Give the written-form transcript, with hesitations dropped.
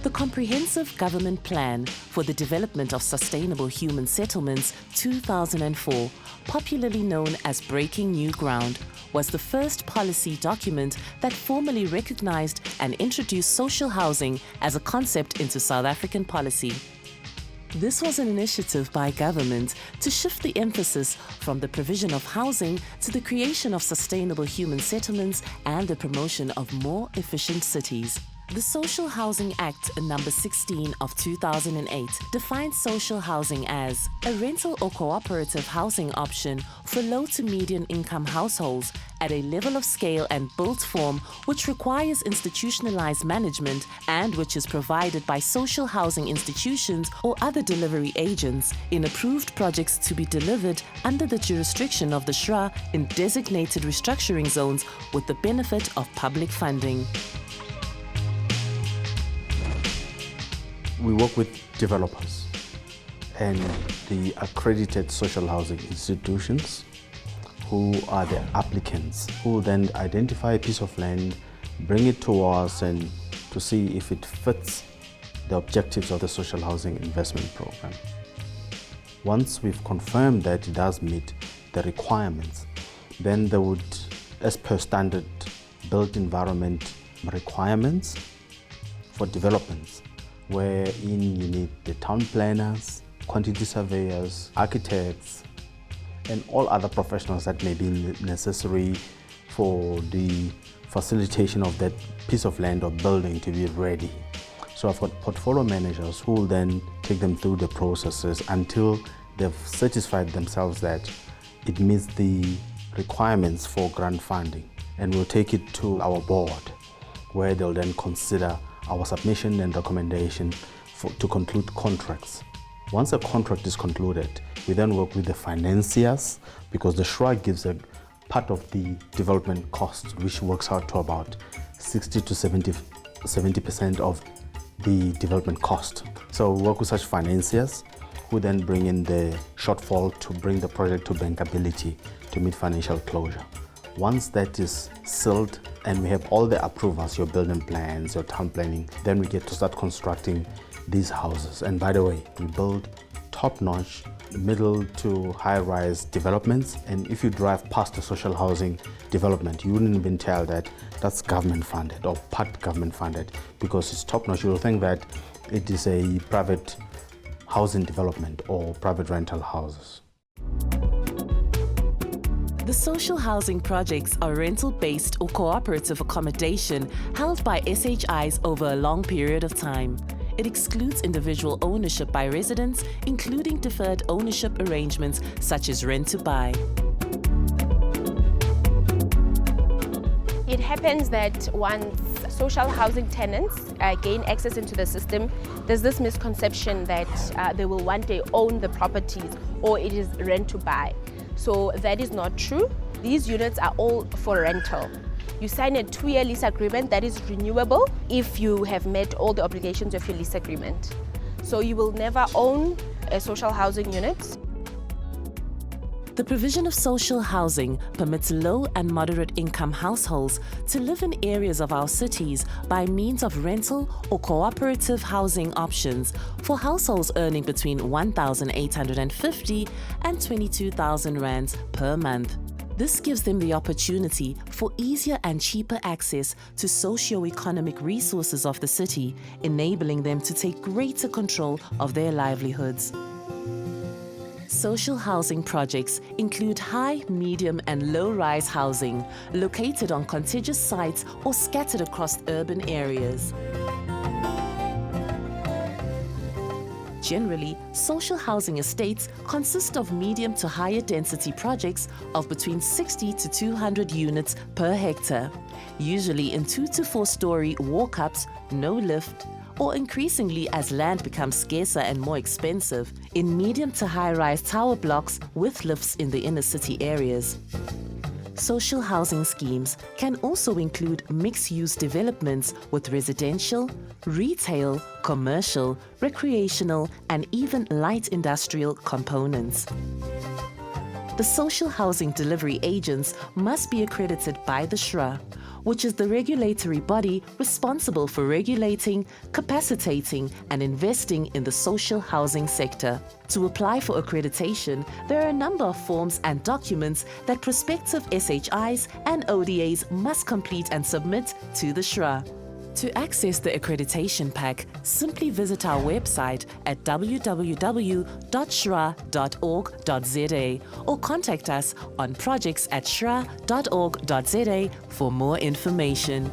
The Comprehensive Government Plan for the Development of Sustainable Human Settlements 2004, popularly known as Breaking New Ground, was the first policy document that formally recognized and introduced social housing as a concept into South African policy. This was an initiative by government to shift the emphasis from the provision of housing to the creation of sustainable human settlements and the promotion of more efficient cities. The Social Housing Act number 16 of 2008 defines social housing as a rental or cooperative housing option for low to medium income households at a level of scale and built form which requires institutionalized management and which is provided by social housing institutions or other delivery agents in approved projects to be delivered under the jurisdiction of the SHRA in designated restructuring zones with the benefit of public funding. We work with developers and the accredited social housing institutions who are the applicants, who then identify a piece of land, bring it to us and to see if it fits the objectives of the social housing investment program. Once we've confirmed that it does meet the requirements, then they would, as per standard built environment requirements for developments, wherein you need the town planners, quantity surveyors, architects, and all other professionals that may be necessary for the facilitation of that piece of land or building to be ready. So I've got portfolio managers who will then take them through the processes until they've satisfied themselves that it meets the requirements for grant funding. And we'll take it to our board, where they'll then consider our submission and recommendation to conclude contracts. Once a contract is concluded, we then work with the financiers because the SHRA gives a part of the development cost, which works out to about 60 to 70% of the development cost. So we work with such financiers who then bring in the shortfall to bring the project to bankability to meet financial closure. Once that is sealed and we have all the approvals, your building plans, your town planning, then we get to start constructing these houses. And by the way, we build top-notch middle to high-rise developments. And if you drive past a social housing development, you wouldn't even tell that that's government funded or part government funded because it's top-notch. You'll think that it is a private housing development or private rental houses. The social housing projects are rental-based or cooperative accommodation held by SHIs over a long period of time. It excludes individual ownership by residents, including deferred ownership arrangements such as rent-to-buy. It happens that once social housing tenants gain access into the system, there's this misconception that they will one day own the properties or it is rent-to-buy. So that is not true. These units are all for rental. You sign a 2-year lease agreement that is renewable if you have met all the obligations of your lease agreement. So you will never own a social housing unit. The provision of social housing permits low and moderate income households to live in areas of our cities by means of rental or cooperative housing options for households earning between 1,850 and 22,000 rands per month. This gives them the opportunity for easier and cheaper access to socio-economic resources of the city, enabling them to take greater control of their livelihoods. Social housing projects include high, medium and low-rise housing located on contiguous sites or scattered across urban areas. Generally, social housing estates consist of medium to higher density projects of between 60 to 200 units per hectare, usually in 2 to 4 story walk-ups, no lift, or increasingly as land becomes scarcer and more expensive, in medium to high-rise tower blocks with lifts in the inner city areas. Social housing schemes can also include mixed-use developments with residential, retail, commercial, recreational, and even light industrial components. The social housing delivery agents must be accredited by the SHRA. which is the regulatory body responsible for regulating, capacitating, and investing in the social housing sector. To apply for accreditation, there are a number of forms and documents that prospective SHIs and ODAs must complete and submit to the SHRA. To access the accreditation pack, simply visit our website at www.shra.org.za or contact us on projects@shra.org.za for more information.